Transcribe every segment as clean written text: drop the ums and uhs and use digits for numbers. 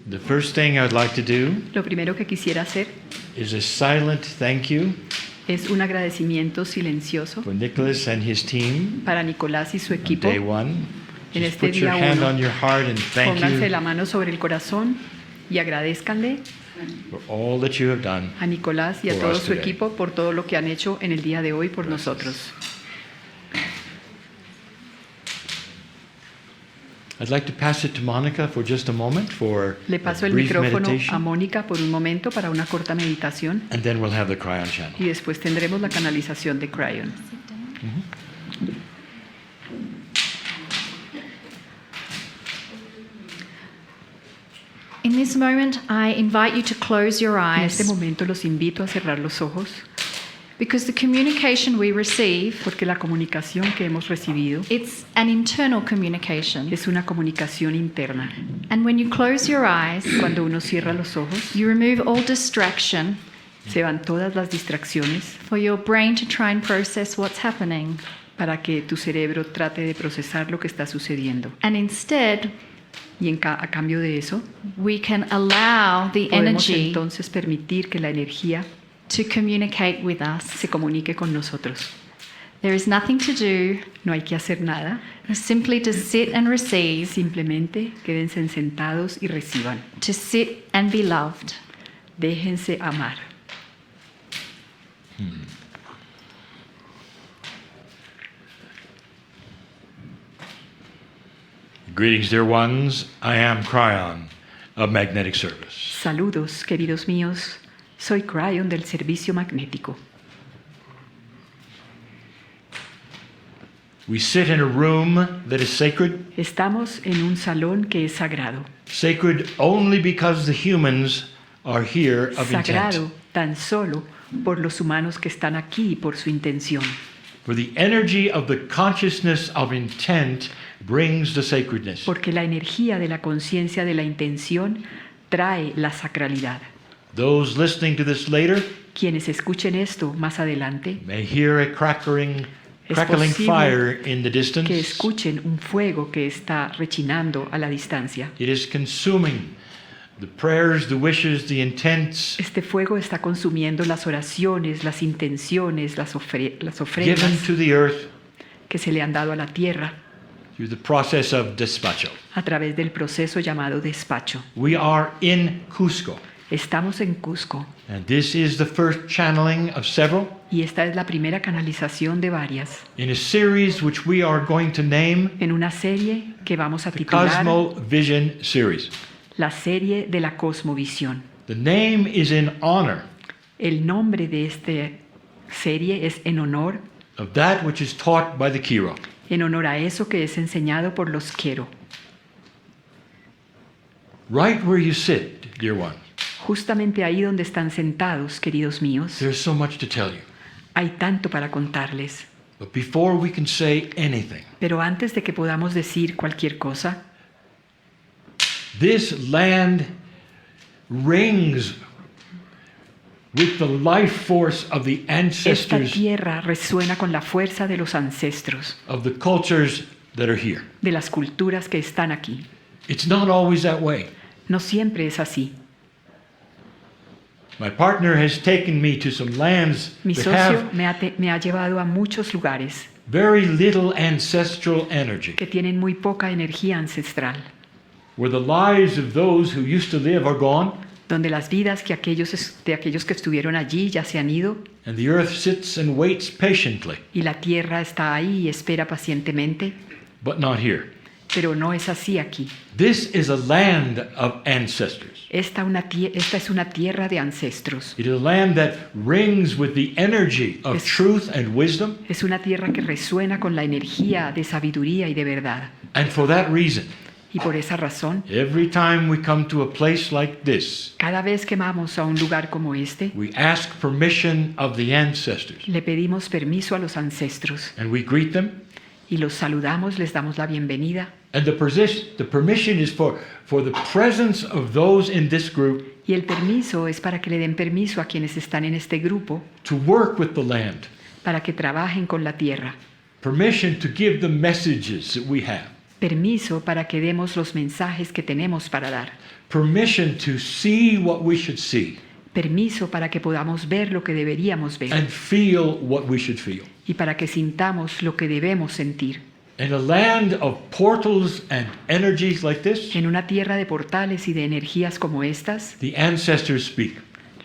The first thing I would like to do Lo primero que quisiera hacer is a silent thank you es un agradecimiento silencioso for Nicholas and his team para Nicolás y su on equipo. day one. En Just este put your día hand 1, on your heart and thank pónganse you la mano sobre el corazón y agradézcanle for all that you have done. a Nicolás y a For todo us su today. equipo por todo lo que han hecho en el día de hoy por Gracias. nosotros. I'd like to pass it to Monika for just a moment for Le a paso el brief micrófono a meditation, Mónica por un momento para una corta meditación and then we'll have the Kryon channel. y después tendremos la canalización de Kryon. In this moment, I invite you to close your En este eyes momento los invito a cerrar los ojos because the communication we receive, porque la comunicación que hemos recibido it's an internal communication. es una comunicación interna. And when you close your eyes, Cuando uno cierra los ojos, you remove all distraction se van todas las distracciones for your brain to try and process what's happening. para que tu cerebro trate de procesar lo que está sucediendo. And instead, Y a cambio de eso, we can allow the podemos energy entonces permitir que la energía to communicate with us. se comunique con nosotros. There is nothing to do, No hay que hacer nada, simply to sit and receive, simplemente quédense sentados y reciban. to sit and be loved. Déjense amar. Greetings, dear ones. I am Kryon of Magnetic Service. Saludos, queridos míos. Soy Kryon del servicio magnético. We sit in a room that is sacred, Estamos en un salón que es sagrado. sacred only because the humans are here of Sagrado intent. tan solo por los humanos que están aquí y por su intención. For the energy of the consciousness of intent brings the sacredness. Porque la energía de la conciencia de la intención trae la sacralidad. Those listening to this later Quienes escuchen esto más adelante, may hear a crackling Es posible fire in the que distance. escuchen un fuego que está rechinando a la distancia. It is consuming the prayers, the wishes, the intents Este fuego está consumiendo las oraciones, las intenciones, las given ofrendas to the earth que se le han dado a la tierra through the process of despacho. a través del proceso llamado despacho. We are in Cusco, Estamos en Cusco and this is the first channeling of several y esta es la primera canalización de varias in a series which we are going to name en una serie que vamos a the titular Cosmo Vision Series. la serie de la cosmovisión. The name is in honor El nombre de esta serie es en honor of that which is taught by the Kryon. en honor a eso que es enseñado por los Quiero. Right where you sit, dear one, Justamente ahí donde están sentados, queridos míos, there's so much to tell you. hay tanto para contarles. But before we can say anything, Pero antes de que podamos decir cualquier cosa, this land rings with the life force of the esta ancestors tierra resuena con la fuerza de los ancestros, of the cultures that are here. de las culturas que están aquí. It's not always that way. No siempre es así. My partner has taken me to some lands Mi that socio have me ha llevado a muchos lugares very little ancestral energy, que tienen muy poca energía ancestral, where the lives of those who used to live are gone, donde las vidas de aquellos que estuvieron allí ya se han ido and the earth sits and waits patiently, y la tierra está ahí y espera pacientemente, but not here. pero no es así aquí. This is a land of ancestors. Esta es una tierra de ancestros. It is a land that rings with the energy of Es- truth and wisdom, Es una tierra que resuena con la energía de sabiduría y de verdad. and for that reason, Y por esa razón, every time we come to a place like this, cada vez que vamos a un lugar como este, we ask permission of the ancestors, le pedimos permiso a los ancestros and we greet them. y los saludamos, les damos la bienvenida. And the permission is for the presence of those in this group Y el permiso es para que le den permiso a quienes están en este grupo to work with the land. para que trabajen con la tierra. Permission to give the messages that we have. Permiso para que demos los mensajes que tenemos para dar. permission to see what we should see Permiso para que podamos ver lo que deberíamos ver and feel what we should feel. y para que sintamos lo que debemos sentir. In a land of portals and energies like this, En una tierra de portales y de energías como estas, the ancestors speak.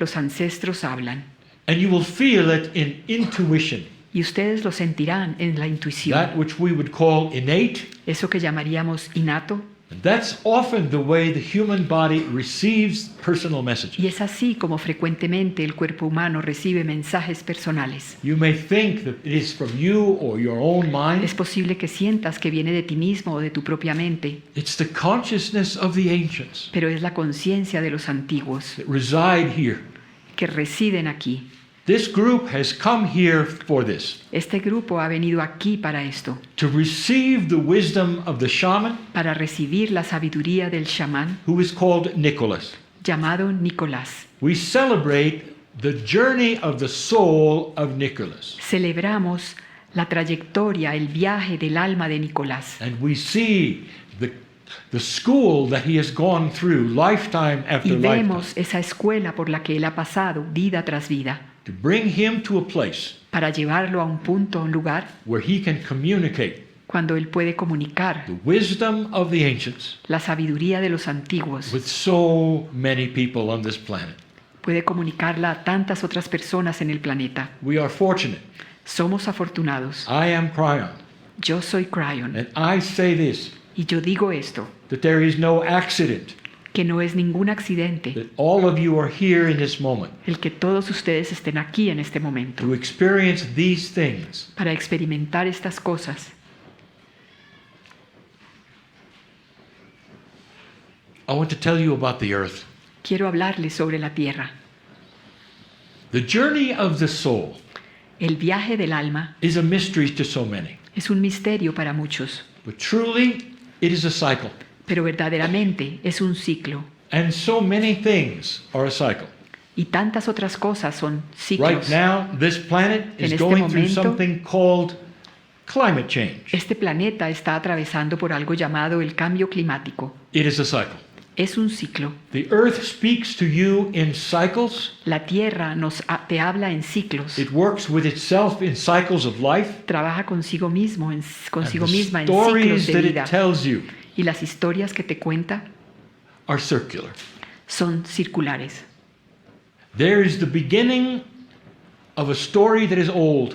los ancestros hablan. And you will feel it in intuition, Y ustedes lo sentirán en la intuición. that which we would call innate. Eso que llamaríamos innato. And that's often the way the human body receives personal messages. Y es así como frecuentemente el cuerpo humano recibe mensajes personales. You may think that it is from you or your own mind. Es posible que sientas que viene de ti mismo o de tu propia mente, It's the consciousness of the ancients pero es la conciencia de los antiguos that reside here. que residen aquí. This group has come here for this, Este grupo ha venido aquí para esto, to receive the wisdom of the shaman, para recibir la sabiduría del chamán who is called Nicholas. llamado Nicolás. We celebrate the journey of the soul of Nicholas, Celebramos la trayectoria, el viaje del alma de Nicolás. and we see the school that he has gone through, lifetime Y after lifetime, vemos esa escuela por la que él ha pasado, vida tras vida, to bring him to a place para llevarlo a un punto, a un lugar, where he can communicate cuando él puede comunicar the wisdom of the ancients la sabiduría de los antiguos, with so many people on this planet. puede comunicarla a tantas otras personas en el planeta. We are fortunate. Somos afortunados. I am Kryon, Yo soy Kryon and I say this, y yo digo esto, that there is no accident que no es ningún accidente that all of you are here in this moment el que todos ustedes estén aquí en este momento to experience these things. para experimentar estas cosas. I want to tell you about the earth. Quiero hablarles sobre la tierra. The journey of the soul El viaje del alma is a mystery to so many, es un misterio para muchos, but truly it is a cycle. pero verdaderamente es un ciclo. And so many things are a cycle. Y tantas otras cosas son Right ciclos. now, this planet is En este going through momento, something called climate change. Este planeta está atravesando por algo llamado el cambio climático. It is a cycle. Es un ciclo. The earth speaks to you in cycles. La tierra te habla en ciclos. It works with itself in cycles of life. Trabaja consigo mismo, consigo And the misma en ciclos stories de that vida. it tells you Y las historias que te cuenta are circular. son circulares. There is the beginning of a story that is old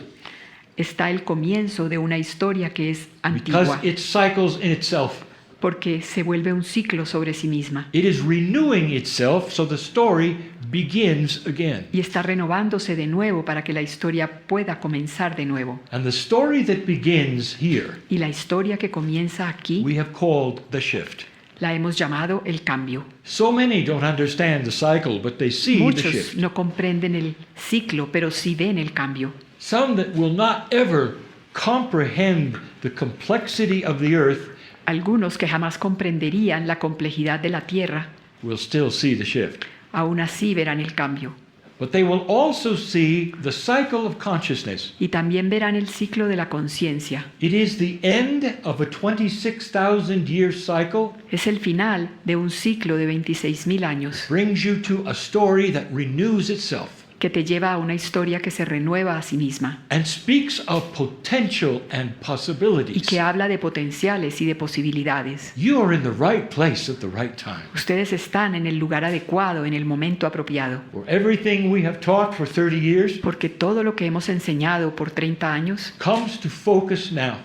Está el comienzo de una historia que es because antigua, it cycles in itself. porque se vuelve un ciclo sobre sí misma. It is renewing itself, so the story begins again. Y está renovándose de nuevo para que la historia pueda comenzar de nuevo. And the story that begins here, Y la historia que comienza aquí we have called the shift. la hemos llamado el cambio. So many don't understand the cycle, but they see the Muchos shift. no comprenden el ciclo, pero sí ven el cambio. Some that will not ever comprehend the complexity of the earth Algunos que jamás comprenderían la complejidad de la tierra, will still see the shift. aún así verán el cambio. But they will also see the cycle of consciousness. Y también verán el ciclo de la conciencia. It is the end of a 26,000-year cycle, Es el final de un ciclo de 26.000 años brings you to a story that renews itself que te lleva a una historia que se renueva a sí misma and speaks of potential and y possibilities. que habla de potenciales y de posibilidades. You are in the right place at the right time. Ustedes están en el lugar adecuado, en el momento apropiado, For everything we have taught for 30 years porque todo lo que hemos enseñado por 30 años comes to focus now.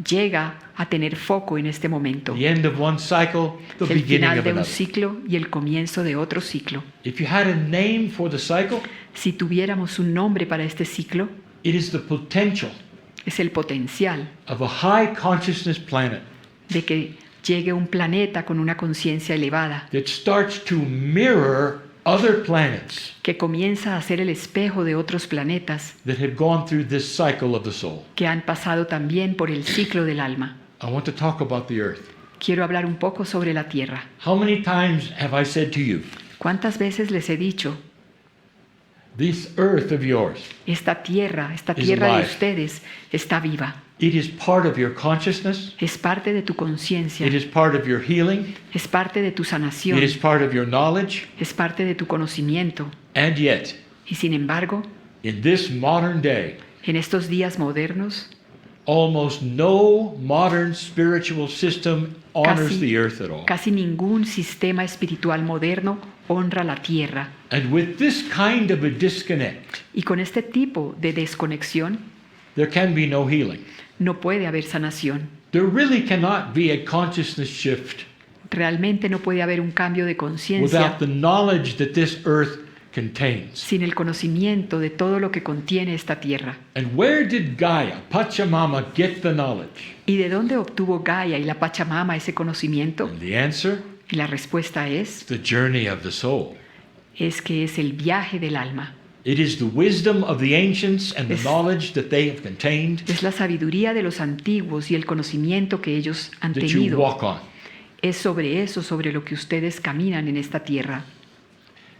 llega a tener foco en este momento. The end of one cycle, the El beginning final of de un another. ciclo y el comienzo de otro ciclo. If you had a name for the cycle, Si tuviéramos un nombre para este ciclo, it is the potential es el potencial of a high consciousness planet de que llegue un planeta con una conciencia elevada, that starts to mirror other planets que comienza a ser el espejo de otros planetas that have gone through this cycle of the soul. que han pasado también por el ciclo del alma. I want to talk about the earth. Quiero hablar un poco sobre la tierra. How many times have I said to you, ¿Cuántas veces les he dicho? This earth of yours, esta tierra Is de alive. ustedes está viva. it is part of your consciousness. Es parte de tu conciencia, It is part of your healing. es parte de tu sanación, It is part of your knowledge. es parte de tu conocimiento. And yet, Y sin embargo, in this modern day, en estos días modernos, almost no modern spiritual system honors Casi- the earth at all. casi ningún sistema espiritual moderno honra la tierra. And with this kind of a disconnect, Y con este tipo de desconexión, there can be no healing. no puede haber sanación. There really cannot be a consciousness shift Realmente no puede haber un cambio de conciencia without the knowledge that this earth contains. sin el conocimiento de todo lo que contiene esta tierra. And where did Gaia, Pachamama, get the knowledge? ¿Y de dónde obtuvo Gaia y la Pachamama ese conocimiento? And the answer? Y la respuesta es The journey of the soul. que es el viaje del alma. It is the wisdom of the ancients and the Es- knowledge that they have contained Es la sabiduría de los antiguos y el conocimiento que ellos han that you tenido. walk on. Es sobre eso, sobre lo que ustedes caminan en esta tierra.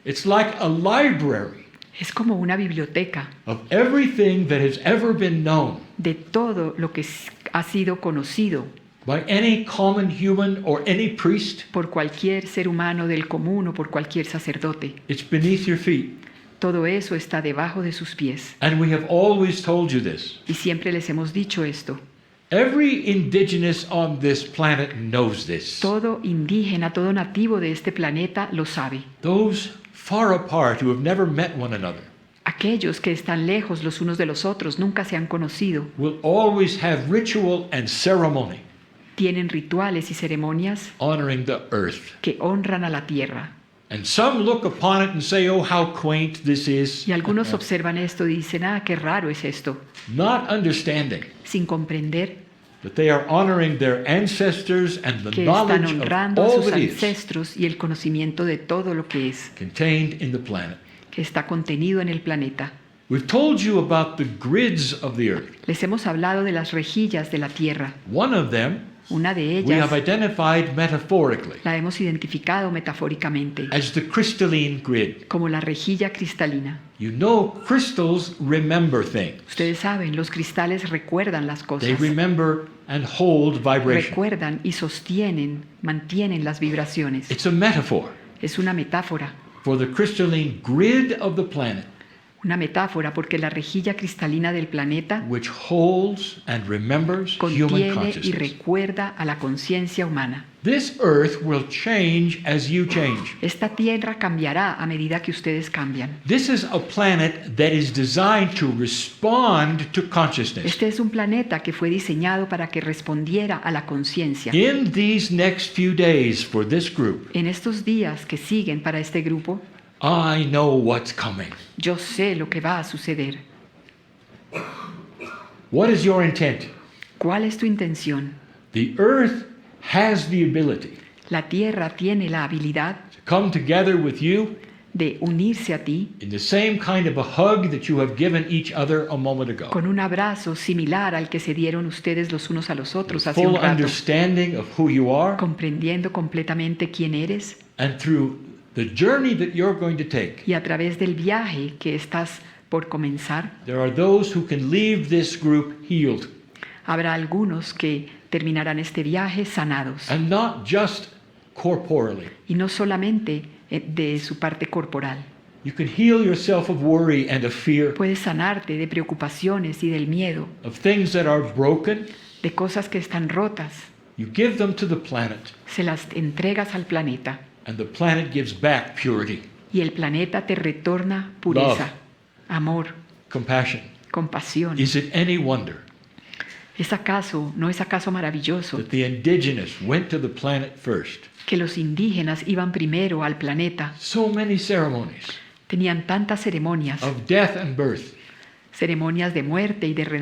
It's like a library Es como una biblioteca of everything that has ever been known de todo lo que ha sido conocido by any common human or any priest. por cualquier ser humano del común o por cualquier sacerdote. It's beneath your feet. Todo eso está debajo de sus pies. And we have always told you this. Y siempre les hemos dicho esto. Every indigenous on this planet knows this. Todo indígena, todo nativo de este planeta lo sabe. Those far apart who have never met one another Aquellos que están lejos los unos de los otros, nunca se han conocido, will always have ritual and ceremony tienen rituales y ceremonias honoring the earth. que honran a la tierra. And some look upon it and say, oh, how quaint this is, Y algunos observan esto y dicen, qué raro es esto, not understanding sin comprender that they are honoring their ancestors and the que están knowledge of honrando a all sus that is ancestros y el conocimiento de todo lo que es, contained in the planet. que está contenido en el planeta. We've told you about the grids of the earth. Les hemos hablado de las rejillas de la tierra. One of them Una de we have ellas identified metaphorically la hemos identificado metafóricamente as the crystalline grid. como la rejilla cristalina. You know, crystals remember things. Ustedes saben, los cristales recuerdan las They cosas, remember and hold vibration. recuerdan y sostienen, mantienen las vibraciones. It's a metaphor Es una metáfora, for the crystalline grid of the planet, una metáfora porque la rejilla cristalina del planeta which holds and remembers human contiene y consciousness. recuerda a la conciencia humana. This earth will change as you change. Esta tierra cambiará a medida que ustedes cambian. This is a planet that is designed to respond to consciousness. Este es un planeta que fue diseñado para que respondiera a la conciencia. In these next few days for this group, En estos días que siguen para este grupo, I know what's coming. yo sé lo que va a suceder. What is your intent? ¿Cuál es tu intención? The earth has the ability La tierra tiene la habilidad to come together with you de unirse a ti in the same kind of a hug that you have given each other a moment ago. con un abrazo similar al que se dieron ustedes los unos a los otros hace Full un rato, understanding of who you are, comprendiendo completamente quién eres and through the journey that you're going to take, y a través del viaje que estás por comenzar, there are those who can leave this group healed, habrá algunos que terminarán este viaje sanados and not just corporally. y no solamente de su parte corporal. You can heal yourself of worry and of fear, Puedes sanarte de preocupaciones y del miedo, of things that are broken. de cosas que están rotas. You give them to the planet, Se las entregas al planeta and the planet gives back purity, y el planeta te retorna pureza, amor, compassion. compasión. Is it any wonder ¿No es acaso maravilloso that the indigenous went to the planet first? que los indígenas iban primero al planeta? So many ceremonies Tenían tantas ceremonias, of death and birth, ceremonias de muerte y de always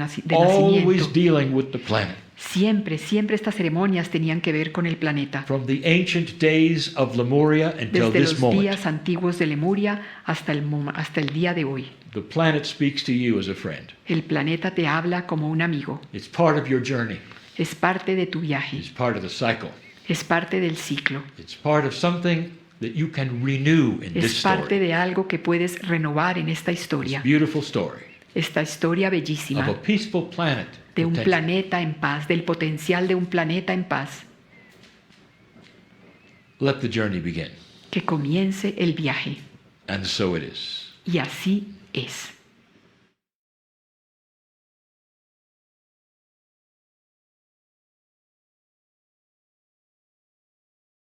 nacimiento. dealing with the planet. Siempre estas ceremonias tenían que ver con el planeta. From the ancient days of Lemuria until Desde this los moment, días antiguos de Lemuria hasta el día de hoy. the planet speaks to you as a friend. El planeta te habla como un amigo. It's part of your journey. Es parte de tu viaje. It's part of the cycle. Es parte del ciclo. It's part of something that you can renew in this Es parte story. de algo que puedes renovar en esta historia. Beautiful story Esta historia of a bellísima peaceful planet. de un potential. planeta en paz, del potencial de un planeta en paz. Let the journey begin. Que comience el viaje. And so it is. Y así es.